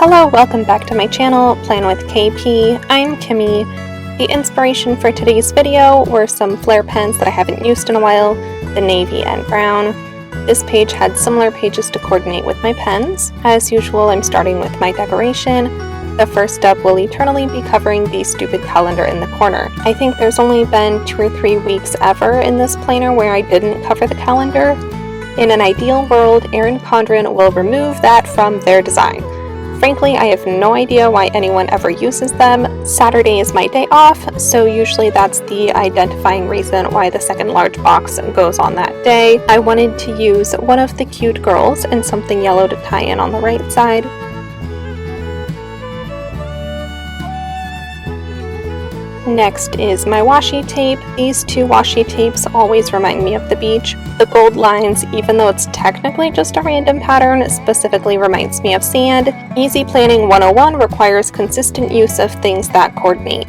Hello, welcome back to my channel, PlanWithKP. I'm Kimmy. The inspiration for today's video were some Flair pens that I haven't used in a while, the navy and brown. This page had similar pages to coordinate with my pens. As usual, I'm starting with my decoration. The first step will eternally be covering the stupid calendar in the corner. I think there's only been 2 or 3 weeks ever in this planner where I didn't cover the calendar. In an ideal world, Erin Condren will remove that from their design. Frankly, I have no idea why anyone ever uses them. Saturday is my day off, so usually that's the identifying reason why the second large box goes on that day. I wanted to use one of the cute girls and something yellow to tie in on the right side. Next is my washi tape. These 2 washi tapes always remind me of the beach. The gold lines, even though it's technically just a random pattern, specifically reminds me of sand. Easy Planning 101 requires consistent use of things that coordinate.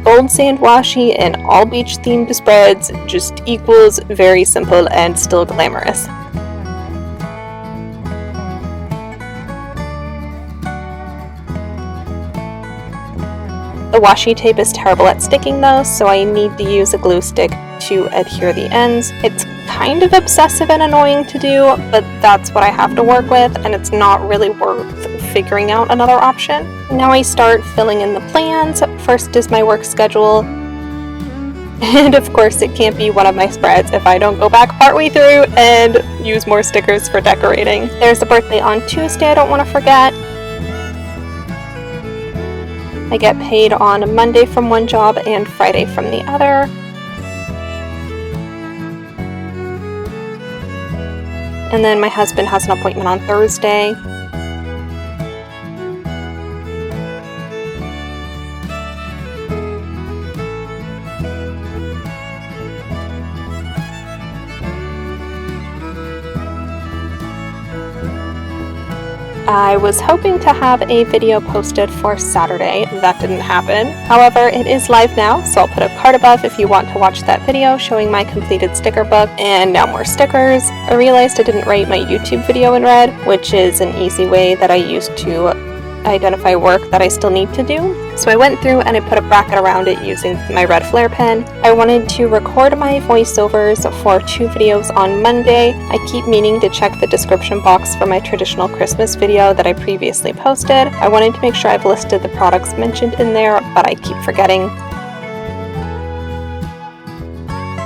Gold sand washi and all beach themed spreads just equals very simple and still glamorous. The washi tape is terrible at sticking though, so I need to use a glue stick to adhere the ends. It's kind of obsessive and annoying to do, but that's what I have to work with, and it's not really worth figuring out another option. Now I start filling in the plans. First is my work schedule, and of course it can't be one of my spreads if I don't go back partway through and use more stickers for decorating. There's a birthday on Tuesday I don't want to forget. I get paid on Monday from one job and Friday from the other. And then my husband has an appointment on Thursday. I was hoping to have a video posted for Saturday. That didn't happen. However, it is live now, so I'll put a card above if you want to watch that video showing my completed sticker book. And now more stickers. I realized I didn't write my YouTube video in red, which is an easy way that I use to identify work that I still need to do. So I went through and I put a bracket around it using my red Flair pen. I wanted to record my voiceovers for 2 videos on Monday. I keep meaning to check the description box for my traditional Christmas video that I previously posted. I wanted to make sure I've listed the products mentioned in there, but I keep forgetting.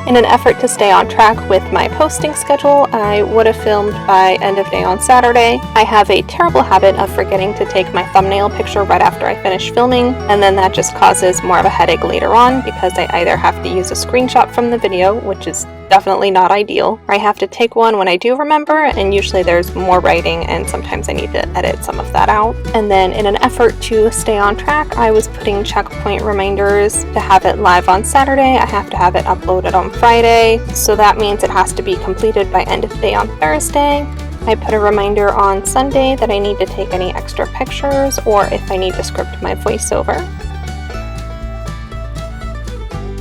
In an effort to stay on track with my posting schedule, I would have filmed by end of day on Saturday. I have a terrible habit of forgetting to take my thumbnail picture right after I finish filming, and then that just causes more of a headache later on because I either have to use a screenshot from the video, which is definitely not ideal, or I have to take one when I do remember, and usually there's more writing and sometimes I need to edit some of that out. And then in an effort to stay on track, I was putting checkpoint reminders to have it live on Saturday. I have to have it uploaded on Friday, so that means it has to be completed by end of day on Thursday. I put a reminder on Sunday that I need to take any extra pictures or if I need to script my voiceover.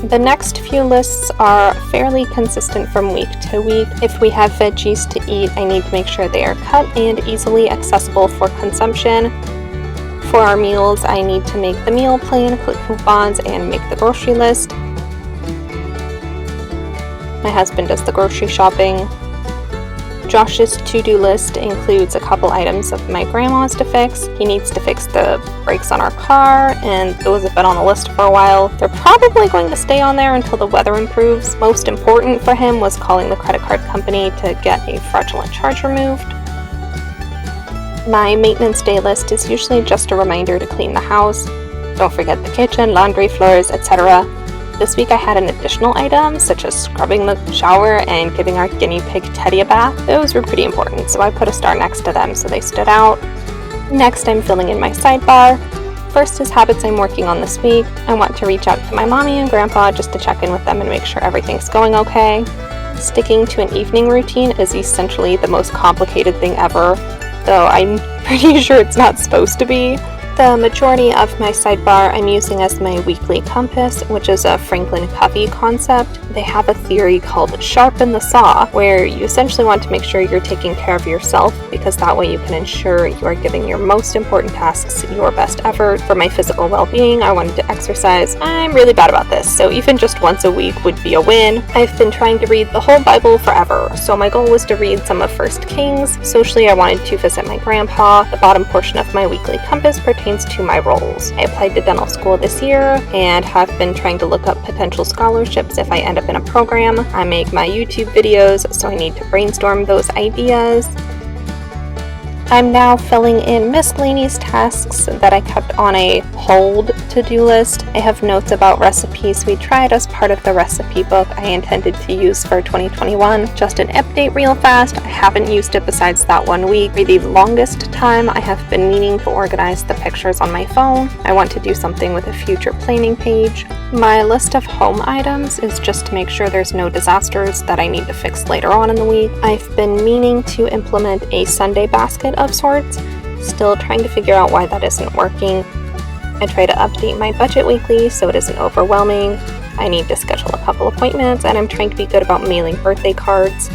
The next few lists are fairly consistent from week to week. If we have veggies to eat, I need to make sure they are cut and easily accessible for consumption. For our meals, I need to make the meal plan, click coupons, and make the grocery list. My husband does the grocery shopping. Josh's to-do list includes a couple items of my grandma's to fix. He needs to fix the brakes on our car, and those have been on the list for a while. They're probably going to stay on there until the weather improves. Most important for him was calling the credit card company to get a fraudulent charge removed. My maintenance day list is usually just a reminder to clean the house. Don't forget the kitchen, laundry, floors, etc. This week I had an additional item, such as scrubbing the shower and giving our guinea pig Teddy a bath. Those were pretty important, so I put a star next to them so they stood out. Next, I'm filling in my sidebar. First is habits I'm working on this week. I want to reach out to my mommy and grandpa just to check in with them and make sure everything's going okay. Sticking to an evening routine is essentially the most complicated thing ever, though I'm pretty sure it's not supposed to be. The majority of my sidebar I'm using as my weekly compass, which is a Franklin Covey concept. They have a theory called sharpen the saw, where you essentially want to make sure you're taking care of yourself, because that way you can ensure you are giving your most important tasks your best effort. For my physical well-being, I wanted to exercise. I'm really bad about this, so even just once a week would be a win. I've been trying to read the whole Bible forever, so my goal was to read some of 1 Kings. Socially, I wanted to visit my grandpa. The bottom portion of my weekly compass pertains to my roles. I applied to dental school this year and have been trying to look up potential scholarships if I end up in a program. I make my YouTube videos, so I need to brainstorm those ideas. I'm now filling in miscellaneous tasks that I kept on a hold to-do list. I have notes about recipes we tried as part of the recipe book I intended to use for 2021. Just an update real fast, I haven't used it besides that 1 week. For the longest time, I have been meaning to organize the pictures on my phone. I want to do something with a future planning page. My list of home items is just to make sure there's no disasters that I need to fix later on in the week. I've been meaning to implement a Sunday basket of sorts, still trying to figure out why that isn't working. I try to update my budget weekly so it isn't overwhelming. I need to schedule a couple appointments, and I'm trying to be good about mailing birthday cards.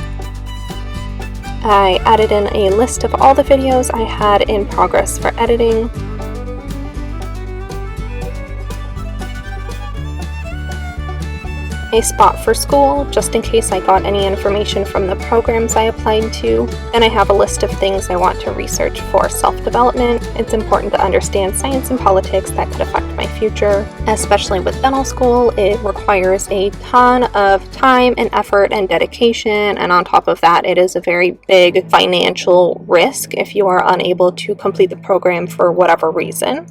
I added in a list of all the videos I had in progress for editing. A spot for school, just in case I got any information from the programs I applied to. And I have a list of things I want to research for self-development. It's important to understand science and politics that could affect my future. Especially with dental school, it requires a ton of time and effort and dedication, and on top of that, it is a very big financial risk if you are unable to complete the program for whatever reason.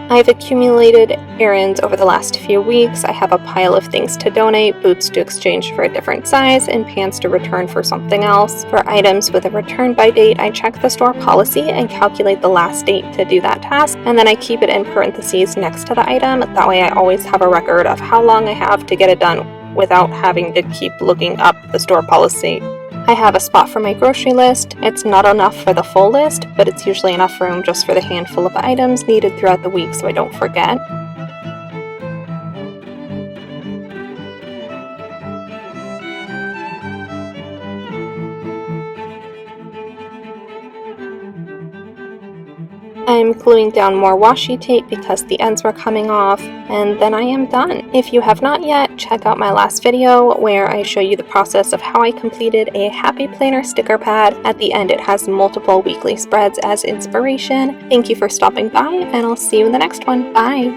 I've accumulated errands over the last few weeks. I have a pile of things to donate, boots to exchange for a different size, and pants to return for something else. For items with a return by date, I check the store policy and calculate the last date to do that task, and then I keep it in parentheses next to the item. That way I always have a record of how long I have to get it done without having to keep looking up the store policy. I have a spot for my grocery list. It's not enough for the full list, but it's usually enough room just for the handful of items needed throughout the week so I don't forget. I'm gluing down more washi tape because the ends were coming off, and then I am done. If you have not yet, check out my last video where I show you the process of how I completed a Happy Planner sticker pad. At the end, it has multiple weekly spreads as inspiration. Thank you for stopping by, and I'll see you in the next one. Bye!